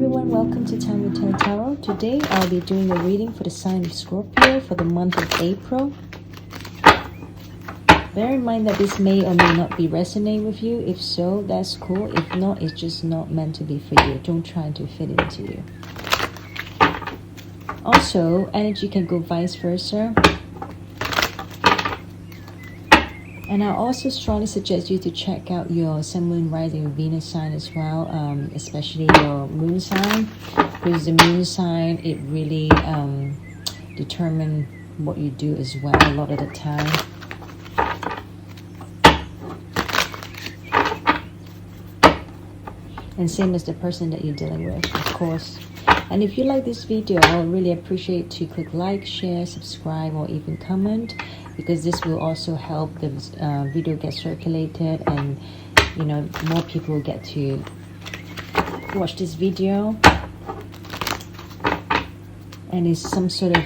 everyone, welcome to Time with Tarot. Today I'll be doing a reading for the sign of Scorpio for the month of April. Bear in mind that this may or may not be resonating with you. If so, that's cool. If not, it's just not meant to be for you. Don't try to fit into you. Also, energy can go vice versa. And I also strongly suggest you to check out your Sun, Moon, Rising, Venus sign as well, especially your moon sign, because the moon sign, it really determines what you do as well a lot of the time. And same as the person that you're dealing with, of course. And if you like this video, I would really appreciate to click like, share, subscribe, or even comment, because this will also help the video get circulated, and more people will get to watch this video, and it's some sort of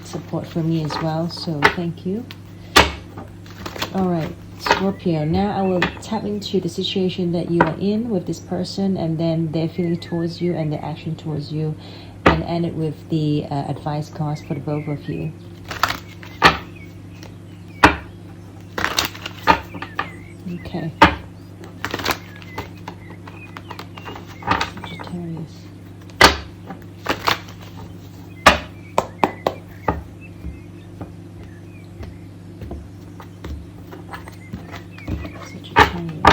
support for me as well, so thank you. All right, Scorpio, now I will tap into the situation that you are in with this person, and then their feeling towards you and their action towards you, and end it with the advice cards for the both of you. Okay. Sagittarius. Sagittarius.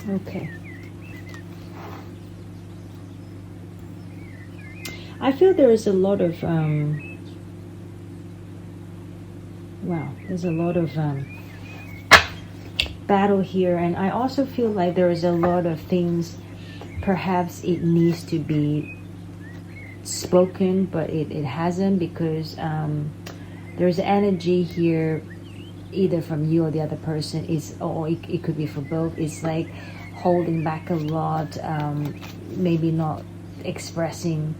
Okay. I feel there is a lot of there's a lot of battle here, and I also feel like there is a lot of things perhaps it needs to be spoken, but it hasn't, because there's energy here either from you or the other person, or it could be for both. It's like holding back a lot, maybe not expressing,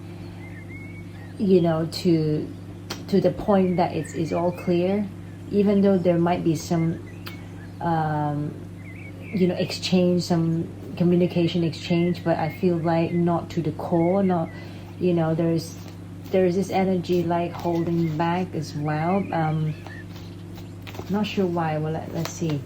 to the point that it's all clear, even though there might be some exchange, some communication exchange, but I feel like not to the core, not there's this energy like holding back as well. Not sure why. Well, let's see.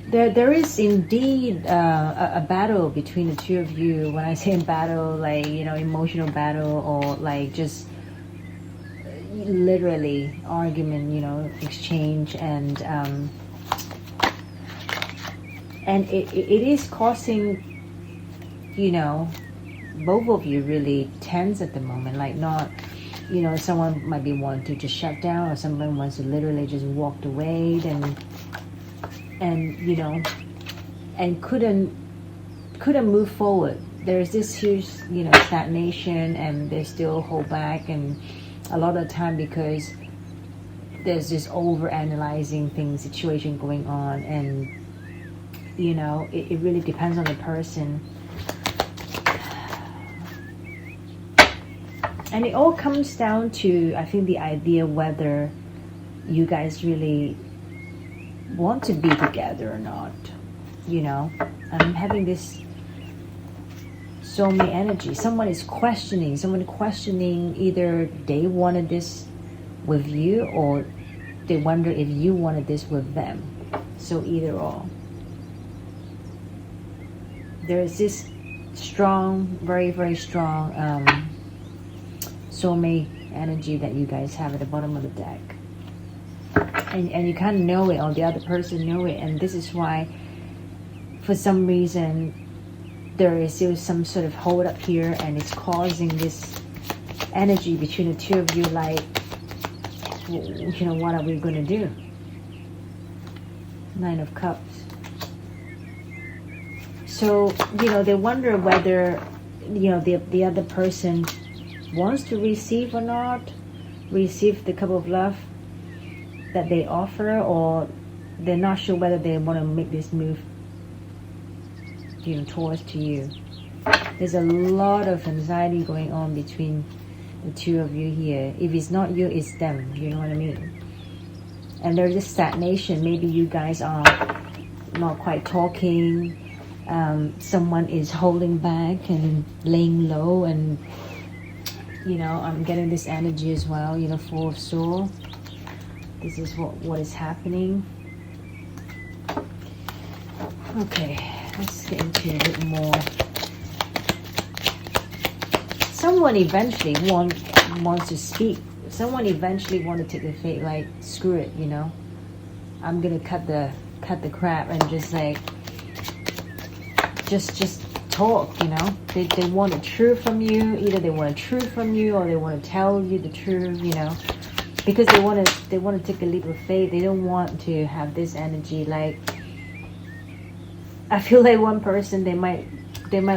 There is indeed a battle between the two of you. When I say battle, like emotional battle, or like just literally argument, exchange, and it is causing both of you really tense at the moment. Like not. Someone might be wanting to just shut down, or someone wants to literally just walk away, and couldn't move forward. There's this huge, stagnation, and they still hold back, and a lot of the time because there's this over analyzing situation going on, and it really depends on the person. And it all comes down to, I think, the idea whether you guys really want to be together or not. I'm having this soulmate energy. Someone is questioning. Someone questioning either they wanted this with you, or they wonder if you wanted this with them. So either or. There is this strong, very, very strong soulmate energy that you guys have at the bottom of the deck, and you kind of know it, or the other person know it, and this is why for some reason there is still some sort of hold up here, and it's causing this energy between the two of you, like what are we going to do? Nine of Cups. So they wonder whether the other person wants to receive or not, receive the cup of love, that they offer, or they're not sure whether they want to make this move, towards to you. There's a lot of anxiety going on between the two of you here. If it's not you, it's them. You know what I mean? And there's this stagnation. Maybe you guys are not quite talking. Someone is holding back and laying low, and I'm getting this energy as well. Four of Swords. This is what is happening. Okay, let's get into a bit more. Someone eventually wants to speak. Someone eventually want to take the fate, like, screw it, I'm gonna cut the crap and just like just talk. They want the truth from you. Either they want the truth from you, or they want to tell you the truth, because they want to take a leap of faith. They don't want to have this energy. Like, I feel like one person, they might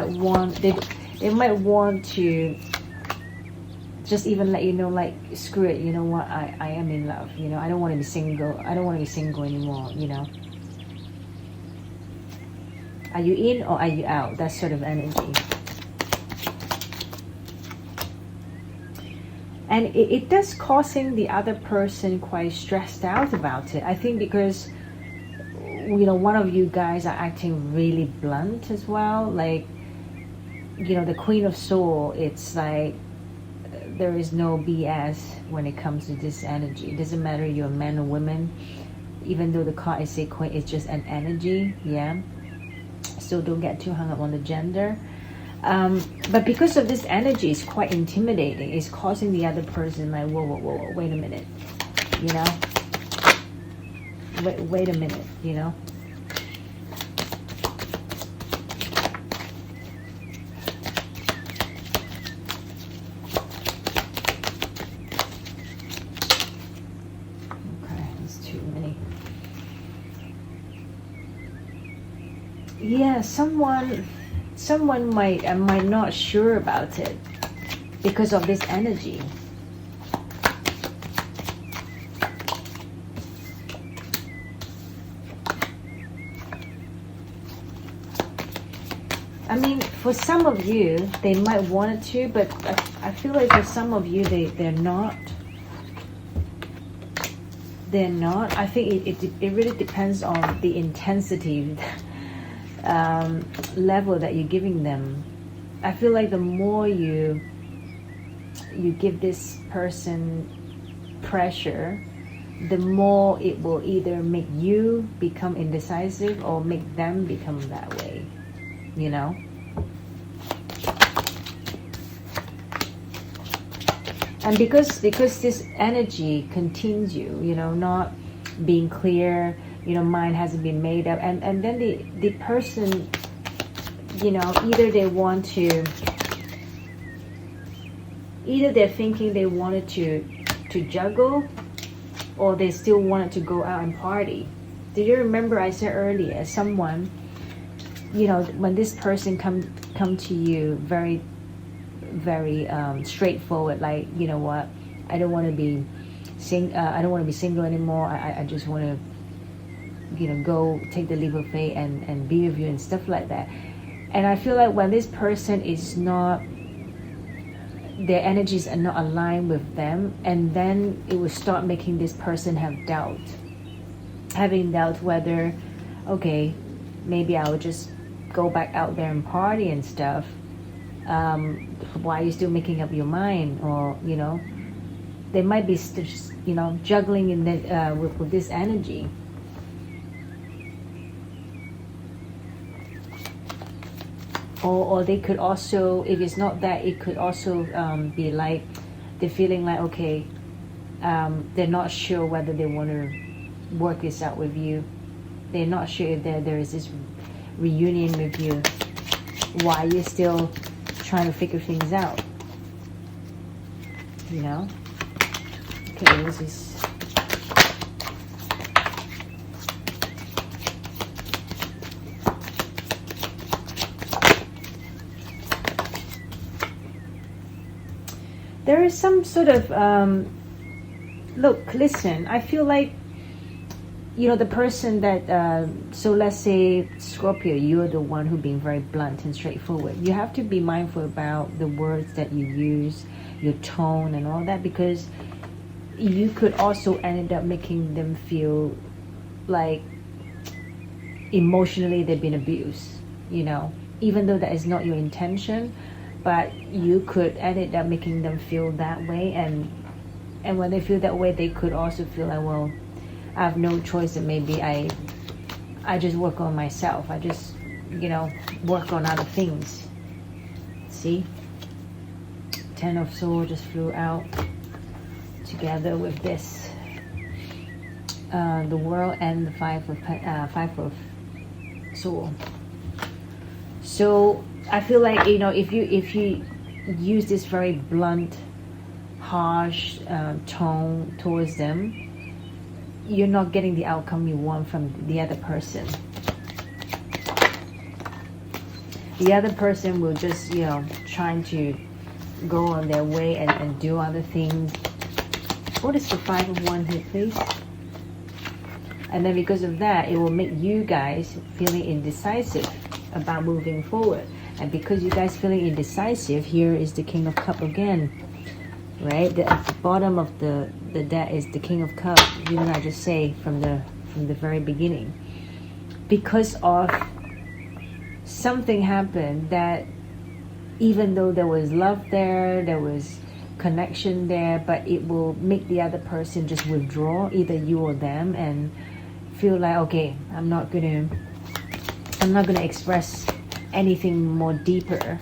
want to just even let you know, like, screw it, you know what, I am in love, I don't want to be single. I don't want to be single anymore. Are you in or are you out? That sort of energy. And it does causing the other person quite stressed out about it. I think because, one of you guys are acting really blunt as well. Like, the Queen of Swords, it's like there is no BS when it comes to this energy. It doesn't matter you're a man or woman. Even though the card is a Queen, it's just an energy, yeah? So don't get too hung up on the gender. But because of this energy, it's quite intimidating. It's causing the other person like, whoa, wait a minute, wait a minute, Okay, that's too many. Yeah, someone might not sure about it because of this energy. I mean, for some of you, they might want it to, but I feel like for some of you, they're not. They're not. I think it really depends on the intensity level that you're giving them. I feel like the more you give this person pressure, the more it will either make you become indecisive or make them become that way, And because this energy continues you, not being clear, mind hasn't been made up, and then the person, either they're thinking they wanted to juggle, or they still wanted to go out and party. Do you remember I said earlier, someone, when this person come to you very, very straightforward, like, what, I don't want to be single anymore. I just want to, go take the leap of faith and be with you and stuff like that. And I feel like when this person is not, their energies are not aligned with them, and then it will start making this person having doubt whether, okay, maybe I will just go back out there and party and stuff. Why are you still making up your mind? Or, they might be juggling in the, with this energy. Or they could also, if it's not that, it could also be like they're feeling like, okay, they're not sure whether they want to work this out with you. They're not sure if there is this reunion with you. Why you're still trying to figure things out, Okay, this is. There is some sort of, look, listen, I feel like you know, the person that, so let's say Scorpio, you're the one who being very blunt and straightforward. You have to be mindful about the words that you use, your tone and all that, because you could also end up making them feel like emotionally they've been abused, you know, even though that is not your intention, but you could end up making them feel that way. And when they feel that way, they could also feel like, well, I have no choice, and maybe I just work on myself. I just, you know, work on other things. See? Ten of Swords just flew out together with this. The World and the Five of Swords. So I feel like, you know, if you use this very blunt, harsh tone towards them, you're not getting the outcome you want from the other person. The other person will just, you know, trying to go on their way and do other things. What is the Five of Wands here, please? And then because of that, it will make you guys feeling indecisive about moving forward. And because you guys feeling indecisive, here is the King of Cups again. Right? At the bottom of the deck is the King of Cups. Didn't I just say from the very beginning? Because of something happened that, even though there was love there was connection there, but it will make the other person just withdraw, either you or them, and feel like, okay, I'm not gonna express anything more deeper,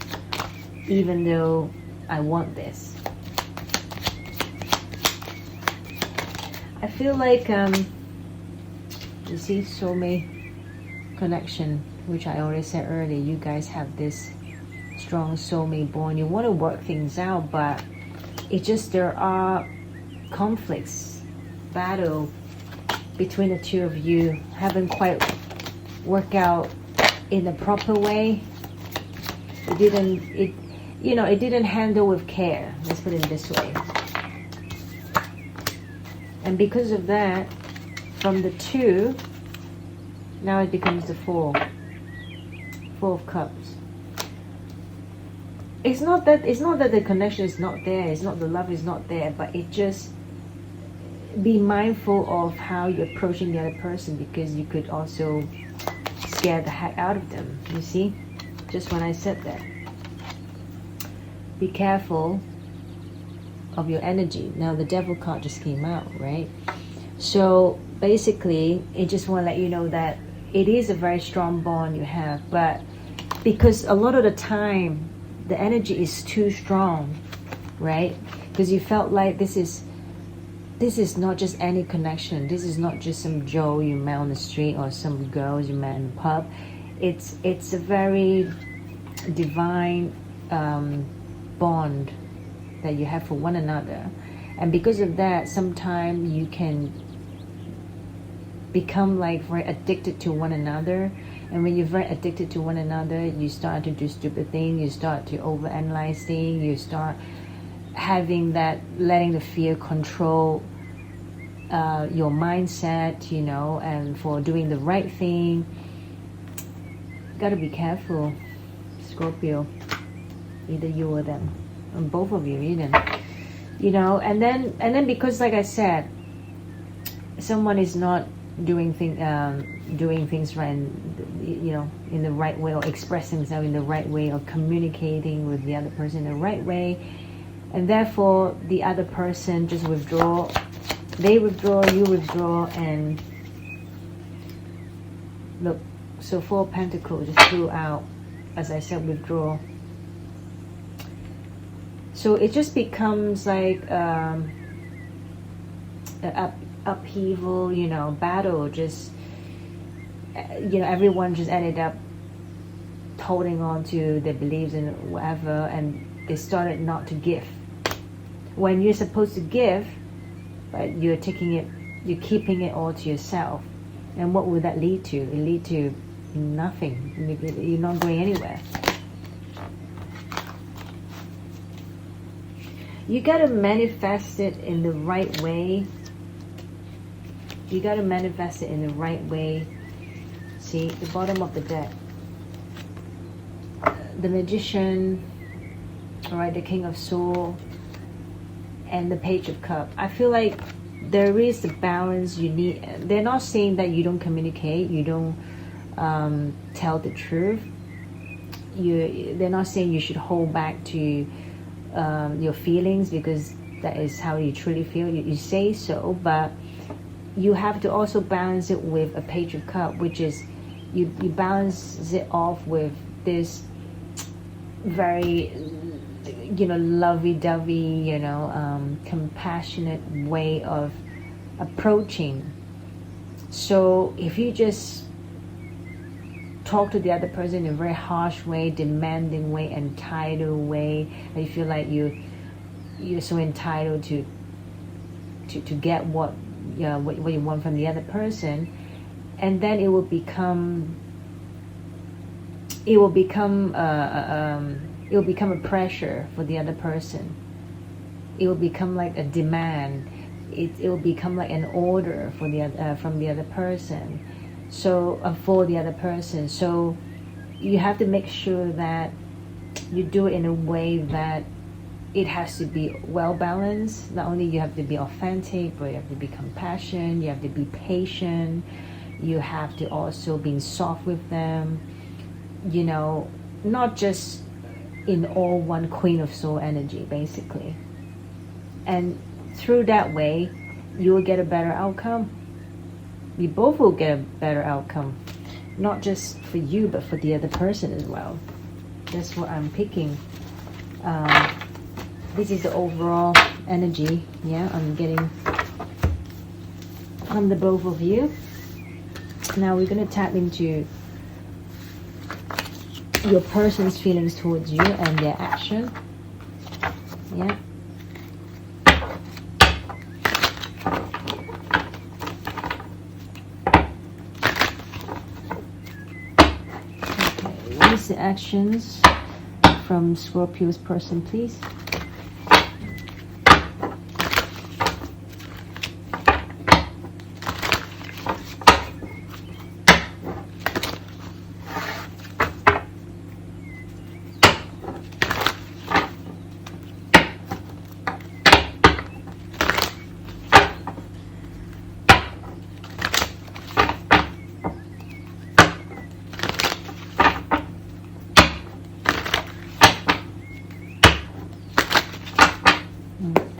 even though I want this. I feel like, you see, soulmate connection, which I already said earlier, you guys have this strong soulmate bond. You want to work things out, but it's just there are conflicts, battle between the two of you, haven't quite worked out in the proper way. It didn't handle with care. Let's put it this way. And because of that, from the 2, now it becomes the 4. 4 of Cups. It's not that the connection is not there, it's not the love is not there, but it just, be mindful of how you're approaching the other person, because you could also scare the heck out of them. You see? Just when I said that. Be careful of your energy. Now the Devil card just came out, right? So basically, it just want to let you know that it is a very strong bond you have, but because a lot of the time the energy is too strong, right? Because you felt like this is not just any connection. This is not just some Joe you met on the street or some girls you met in the pub. It's a very divine bond that you have for one another, and because of that, sometimes you can become like very addicted to one another. And when you're very addicted to one another, you start to do stupid things, you start to overanalyze things, you start having that, letting the fear control your mindset, you know, and for doing the right thing. Gotta be careful, Scorpio, either you or them, and both of you even, you know. And then because, like I said, someone is not doing things right, you know, in the right way, or expressing themselves in the right way, or communicating with the other person in the right way, and therefore the other person just withdraw. They withdraw, you withdraw, and look. So 4 of Pentacles just flew out, as I said, withdraw. So it just becomes like an upheaval, you know, battle. Just, you know, everyone just ended up holding on to their beliefs and whatever, and they started not to give. When you're supposed to give, but you're taking it, you're keeping it all to yourself. And what would that lead to? It lead to nothing. You're not going anywhere. You got to manifest it in the right way. You got to manifest it in the right way. See, the bottom of the deck. The Magician, all right, the King of Swords, and the Page of Cups. I feel like there is a balance you need. They're not saying that you don't communicate, you don't tell the truth. They're not saying you should hold back to your feelings, because that is how you truly feel. You say so, but you have to also balance it with a Page of Cups, which is you balance it off with this very, lovey-dovey, compassionate way of approaching. So if you just talk to the other person in a very harsh way, demanding way, entitled way, and you feel like you're so entitled to get what you want from the other person, and then it will become a pressure for the other person. It will become like a demand. It will become like an order for from the other person. So for the other person. So you have to make sure that you do it in a way that it has to be well balanced. Not only you have to be authentic, but you have to be compassionate. You have to be patient. You have to also be soft with them. Not just in all one Queen of Soul energy, basically. And through that way, you will get a better outcome. You both will get a better outcome, not just for you, but for the other person as well. That's what I'm picking. This is the overall energy. Yeah, I'm getting from the both of you. Now we're going to tap into your person's feelings towards you and their action. Yeah. Okay, what is the actions from Scorpio's person, please?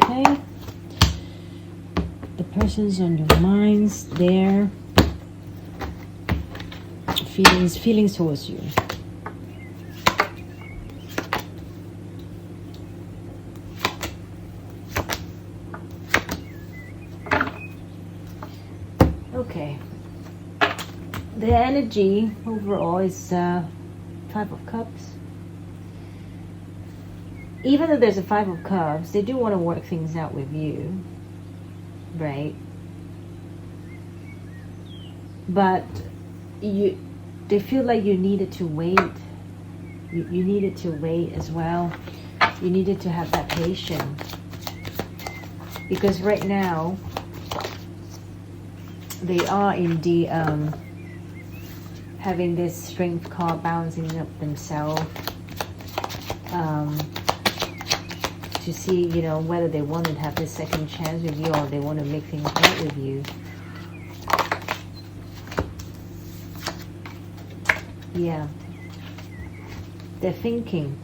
Okay, the person's on your minds, their feelings towards you. Okay, the energy overall is Five of Cups. Even though there's a Five of Cups, they do want to work things out with you, right? But they feel like you needed to wait. You needed to wait as well. You needed to have that patience. Because right now, they are indeed having this strength card, balancing up themselves. To see, whether they want to have this second chance with you, or they want to make things right with you. Yeah. They're thinking.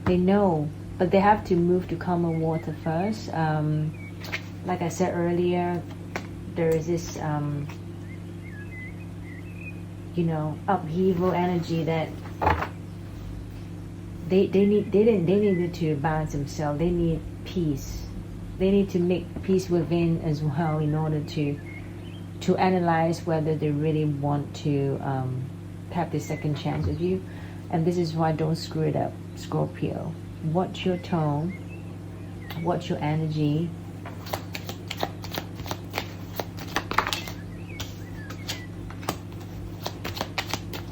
They know, but they have to move to calmer water first. Like I said earlier, there is this, upheaval energy that they needed to balance themselves. They need peace. They need to make peace within as well in order to analyze whether they really want to have this second chance with you. And this is why don't screw it up, Scorpio. Watch your tone. Watch your energy.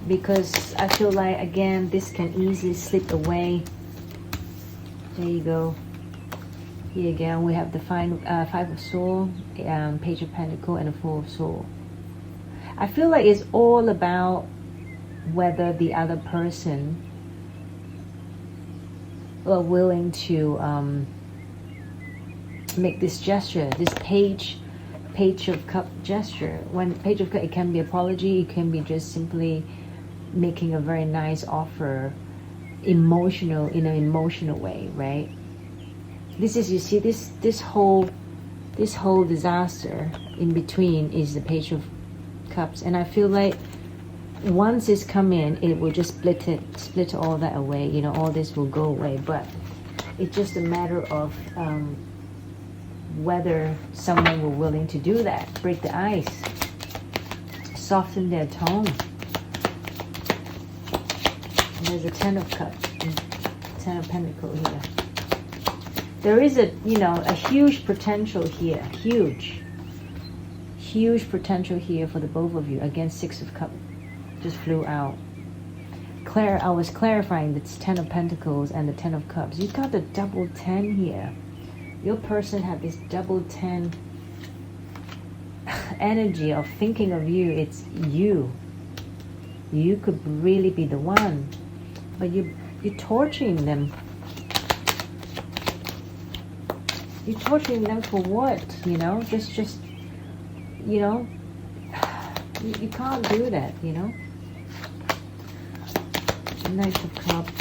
Because I feel like, again, this can easily slip away. There you go. Here again, we have the Five of Swords, Page of Pentacles, and the Four of Swords. I feel like it's all about whether the other person are willing to make this gesture, this Page of Cup gesture. When Page of Cup, it can be apology, it can be just simply making a very nice offer, in an emotional way, right? This is, you see, this whole disaster in between is the Page of Cups, and I feel like once it's come in, it will just split all that away. You know, all this will go away, but it's just a matter of whether someone will willing to do that, break the ice, soften their tone. And there's a Ten of Cups, Ten of Pentacles here. There is a huge potential here, huge potential here for the both of you. Again, Six of Cups just flew out. I was clarifying the Ten of Pentacles and the Ten of Cups. You got the double 10 here. Your person have this double 10 energy of thinking of you. It's you. You could really be the one, but you're torturing them. You're torturing them for what? You know, just you know, you can't do that. You know. Knight of Cups.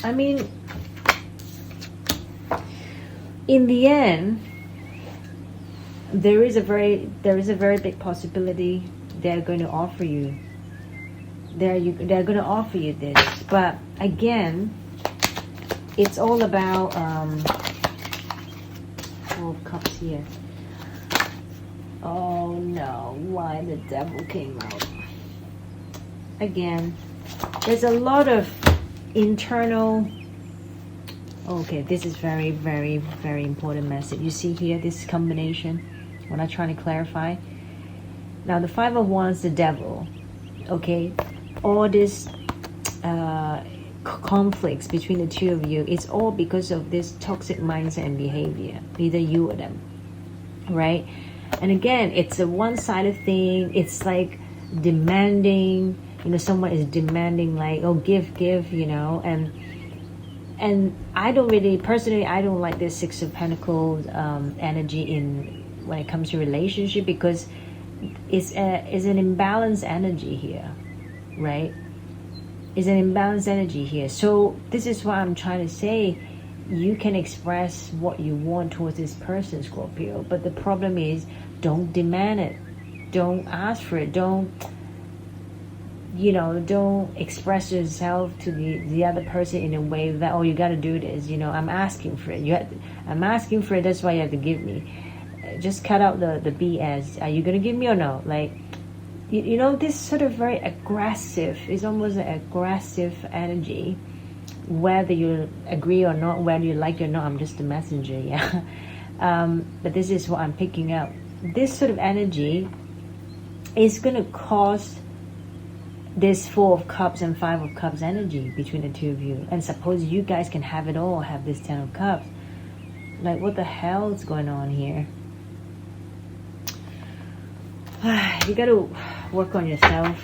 I mean, in the end, there is a very big possibility they're going to offer you. They're going to offer you this, but again, it's all about Four of Cups here. Oh no, why the Devil came out again? There's a lot of internal. Okay, this is very, very, very important message. You see here, this combination, when I'm trying to clarify. Now, the Five of Wands, the Devil. Okay, all this conflicts between the two of you, it's all because of this toxic mindset and behavior, either you or them, right? And again, it's a one-sided thing. It's like demanding, you know, someone is demanding like, oh, give, you know, and I don't really, personally, I don't like this Six of Pentacles energy when it comes to relationship, because it's an imbalanced energy here, right? Is an imbalanced energy here. So this is what I'm trying to say. You can express what you want towards this person, Scorpio, but the problem is, don't demand it. Don't ask for it. Don't express yourself to the other person in a way that, oh, you got to do this. You know, I'm asking for it. I'm asking for it. That's why you have to give me. Just cut out the BS. Are you going to give me or no? Like, you know, this sort of very aggressive, is almost an aggressive energy, whether you agree or not, whether you like it or not. I'm just a messenger, yeah. But this is what I'm picking up. This sort of energy is going to cause this Four of Cups and Five of Cups energy between the two of you. And suppose you guys can have it all, have this Ten of Cups. Like, what the hell is going on here? You got to work on yourself.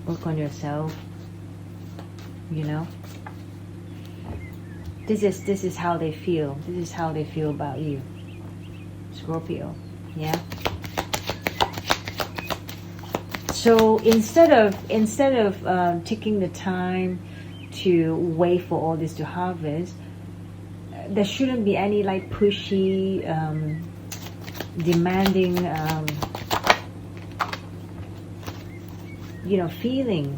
Work on yourself. You know. This is how they feel. This is how they feel about you, Scorpio. Yeah. So instead of taking the time to wait for all this to harvest, there shouldn't be any like pushy, demanding, feeling.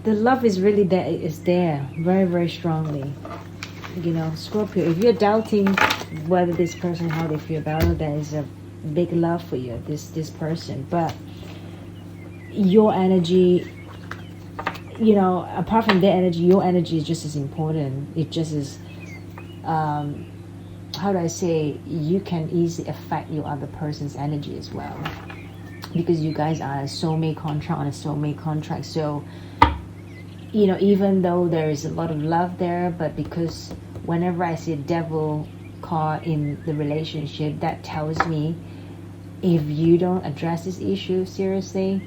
The love is really there. Is there very, very strongly. You know, Scorpio. If you're doubting whether this person, how they feel about it, there is a big love for you, this person. But your energy, apart from their energy, your energy is just as important. It just is, how do I say, you can easily affect your other person's energy as well. because you guys are a soulmate contract on a soulmate contract. So even though there is a lot of love there, but because whenever I see a devil card in the relationship, that tells me if you don't address this issue seriously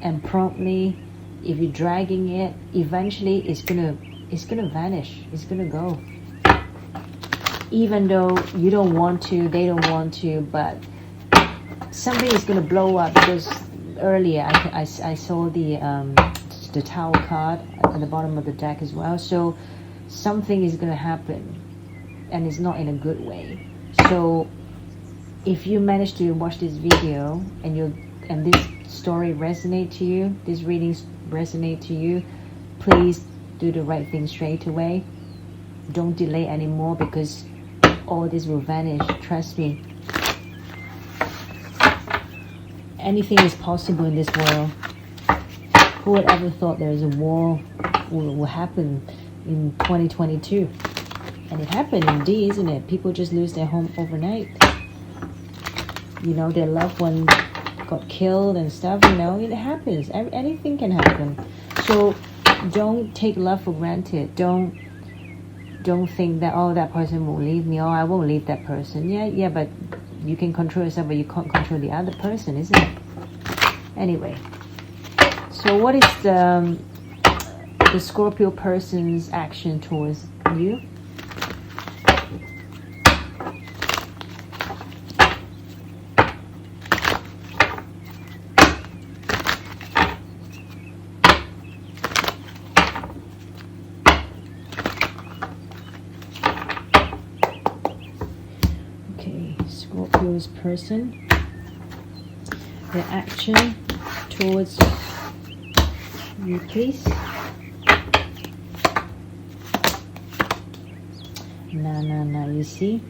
and promptly, if you're dragging it, eventually it's gonna vanish, it's gonna go. Even though you don't want to, they don't want to, but something is gonna blow up. Because earlier I saw the Tower card at the bottom of the deck as well. So something is gonna happen, and it's not in a good way. So if you manage to watch this video and this story resonate to you, these readings resonate to you, please do the right thing straight away. Don't delay anymore, because all this will vanish. Trust me. Anything is possible in this world. Who would ever thought there is a war will happen in 2022? And it happened indeed, isn't it? People just lose their home overnight. Their loved one got killed and stuff. It happens. Anything can happen. So don't take love for granted. Don't think that, oh, that person will leave me, oh, I won't leave that person. Yeah, but you can control yourself, but you can't control the other person, isn't it? Anyway, so what is the Scorpio person's action towards you? Scorpio's person, their action towards you, please. Nah, you see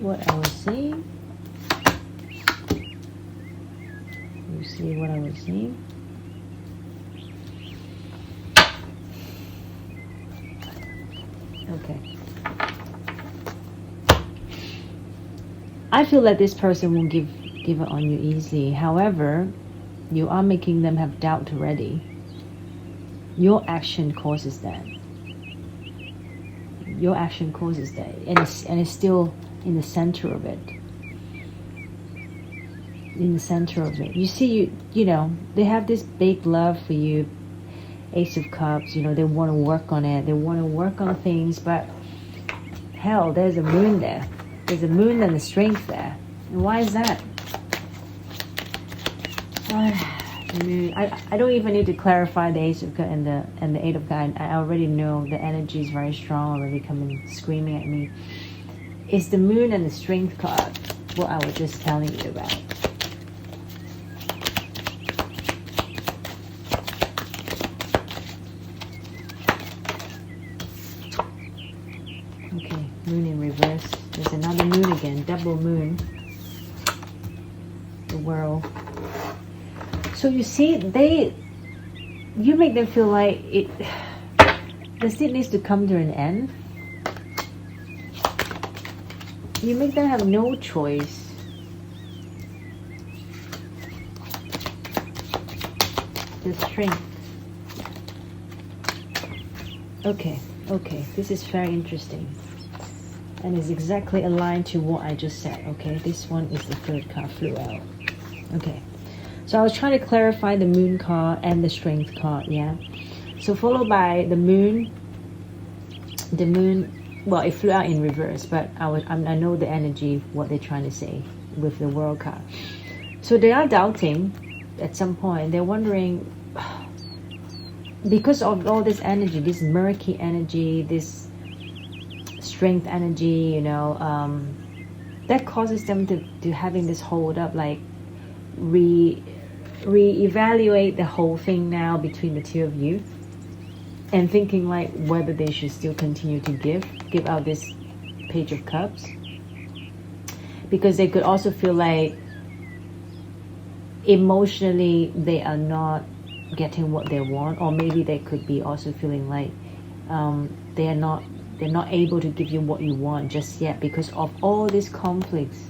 what I was saying? You see what I was saying? Okay. I feel that this person won't give it on you easily. However, you are making them have doubt already. Your action causes that. Your action causes that, and it's still in the center of it. In the center of it, you see, they have this big love for you. Ace of Cups. They want to work on it. They want to work on things, but hell, there's a moon there. There's a moon and a strength there. And why is that? I don't even need to clarify the Ace of Cups and the Eight of Cups. I already know the energy is very strong, already coming screaming at me. It's the moon and the strength card, what I was just telling you about. Okay, moon in reverse. There's another moon again, double moon. The world. So you see, you make them feel like does it needs to come to an end? You make them have no choice. The strength. Okay, this is very interesting. And it's exactly aligned to what I just said. Okay, this one is the third card flew out. Okay, so I was trying to clarify the moon card and the strength card. Yeah, so followed by the moon. The moon, well, it flew out in reverse, but I know the energy, what they're trying to say with the world card. So they are doubting at some point. They're wondering, because of all this energy, this murky energy, this strength energy, that causes them to having this hold up, like re-evaluate the whole thing now between the two of you, and thinking like whether they should still continue to give out this Page of Cups, because they could also feel like emotionally they are not getting what they want, or maybe they could be also feeling like they're not able to give you what you want just yet because of all these conflicts.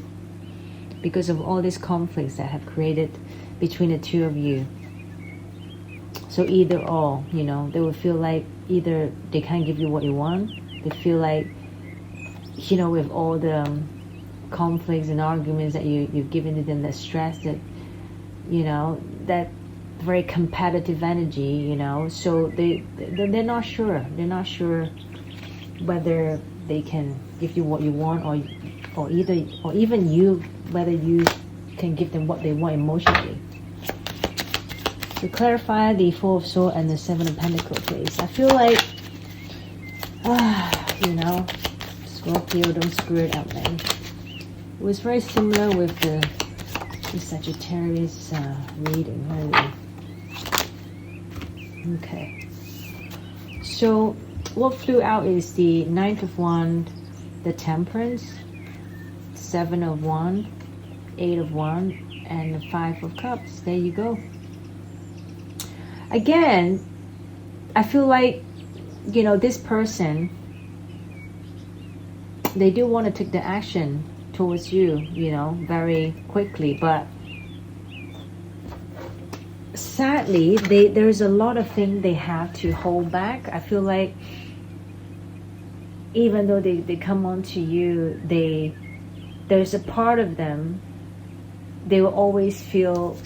because of all these conflicts that have created between the two of you. So either or, you know, they will feel like either they can't give you what you want. They feel like, you know, with all the conflicts and arguments that you've given to them, the stress that, you know, that very competitive energy, you know. So they're not sure. They're not sure whether they can give you what you want, or even you, whether you can give them what they want emotionally. To clarify the Four of Swords and the Seven of Pentacles, please. I feel like, you know, Scorpio, don't screw it up, man. It was very similar with the Sagittarius reading, really. Okay. So, what flew out is the Ninth of Wands, the Temperance, Seven of Wands, Eight of Wands, and the Five of Cups. There you go. Again, I feel like, you know, this person, they do want to take the action towards you, you know, very quickly, but sadly, there's a lot of things they have to hold back. I feel like even though they come on to you, there's a part of them, they will always feel,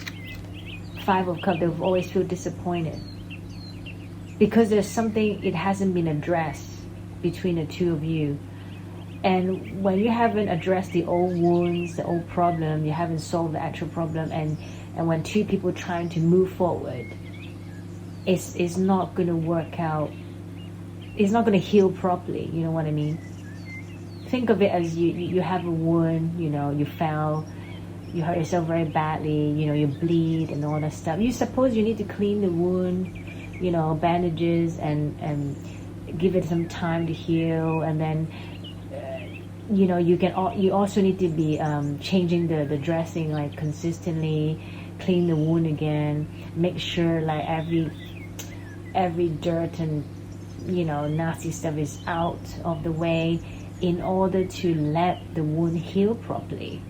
Five of Cups, they will always feel disappointed because there's something, it hasn't been addressed between the two of you. And when you haven't addressed the old wounds, the old problem, you haven't solved the actual problem, and when two people trying to move forward, it's not going to work out. It's not going to heal properly. You know what I mean? Think of it as you have a wound. You know, you fell, you hurt yourself very badly. You know, you bleed and all that stuff. You suppose you need to clean the wound. You know, bandages and give it some time to heal, and then. You know, you also need to be changing the dressing like consistently, clean the wound again, make sure like every dirt and, you know, nasty stuff is out of the way in order to let the wound heal properly.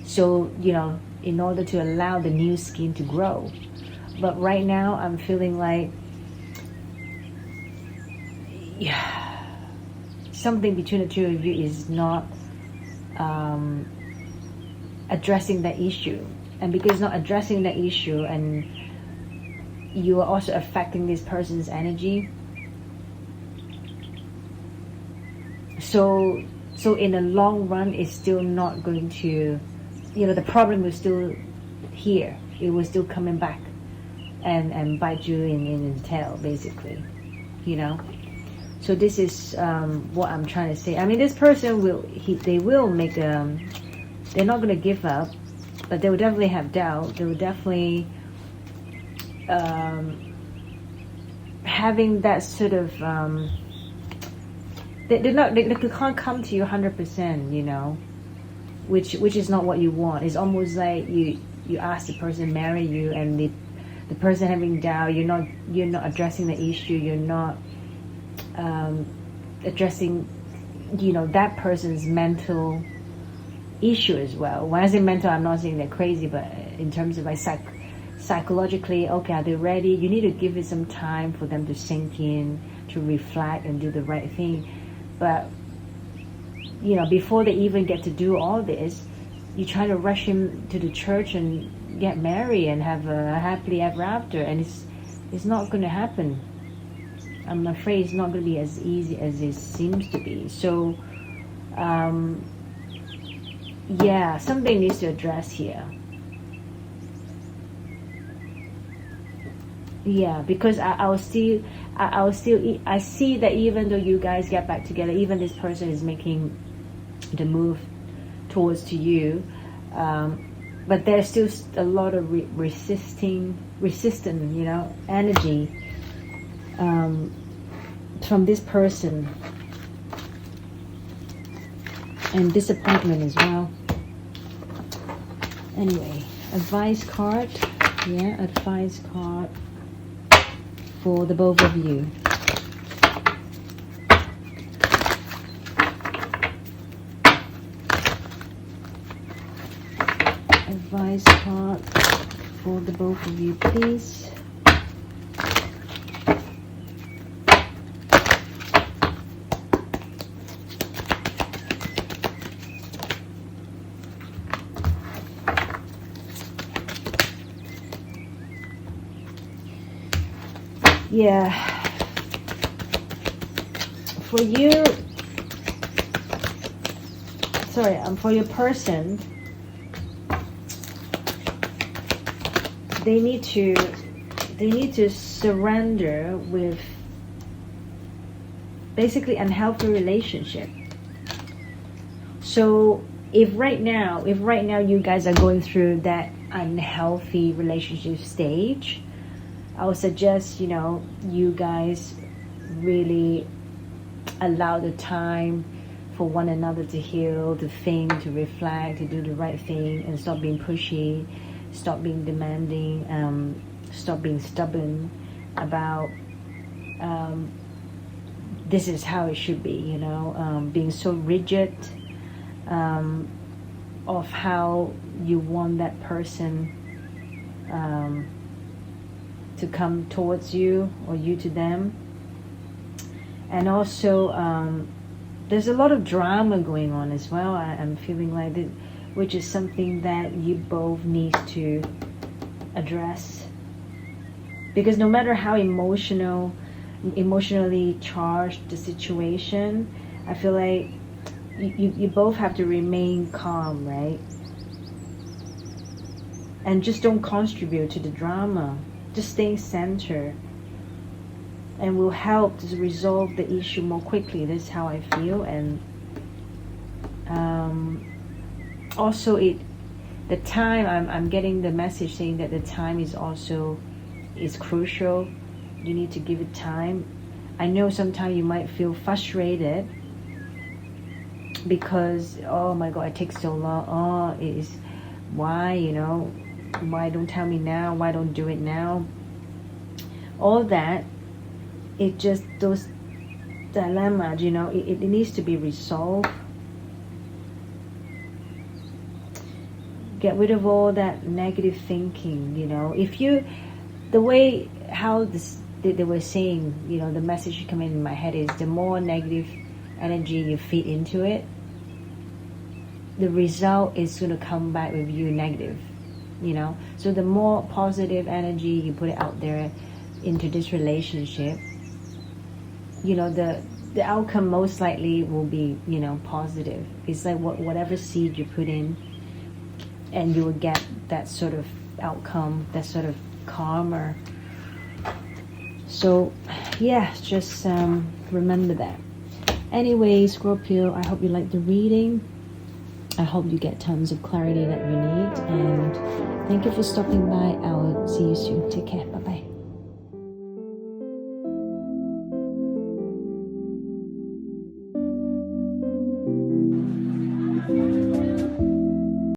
So, you know, in order to allow the new skin to grow. But right now I'm feeling like, yeah, something between the two of you is not addressing that issue. And because it's not addressing that issue, and you are also affecting this person's energy, so in the long run it's still not going to, you know, the problem is still here. It was still coming back and bite you in the tail, basically, you know. So this is what I'm trying to say. I mean, this person they will make they're not going to give up, but they will definitely have doubt. They will definitely having that sort of they can't come to you 100%, you know, which is not what you want. It's almost like you ask the person to marry you, and the person having doubt. You're not addressing the issue. You're not addressing, you know, that person's mental issue as well. When I say mental, I'm not saying they're crazy, but in terms of like psychologically, okay, are they ready? You need to give it some time for them to sink in, to reflect and do the right thing. But, you know, before they even get to do all this, you try to rush him to the church and get married and have a happily ever after, and it's not going to happen. I'm afraid it's not going to be as easy as it seems to be. So, yeah, something needs to address here. Yeah, because I see that even though you guys get back together, even this person is making the move towards to you, but there's still a lot of resistant, you know, energy from this person, and disappointment as well. Anyway, advice card. Yeah, advice card for the both of you. advice card for the both of you, please. Yeah, for you, for your person, they need to surrender with basically unhealthy relationship. So if right now you guys are going through that unhealthy relationship stage, I would suggest, you guys really allow the time for one another to heal, to think, to reflect, to do the right thing, and stop being pushy, stop being demanding, stop being stubborn about this is how it should be, being so rigid of how you want that person to come towards you, or you to them. And also there's a lot of drama going on as well. I'm feeling like this, which is something that you both need to address, because no matter how emotionally charged the situation, I feel like you both have to remain calm, right? And just don't contribute to the drama. Just stay centered, and will help to resolve the issue more quickly. That's how I feel. And also the time, I'm getting the message saying that the time is crucial. You need to give it time. I know sometimes you might feel frustrated because, oh my God, it takes so long. Oh, it is, why, why don't tell me now? Why don't do it now? All that, it just, those dilemmas, it needs to be resolved. Get rid of all that negative thinking, If you, the way how they were saying, the message coming in my head is, the more negative energy you feed into it, the result is going to come back with you negative. So the more positive energy you put it out there into this relationship, the outcome most likely will be, positive. It's like whatever seed you put in, and you will get that sort of outcome, that sort of karma. So yeah, just remember that. Anyway, Scorpio, I hope you like the reading. I hope you get tons of clarity that you need, and thank you for stopping by. I'll see you soon. Take care. Bye bye.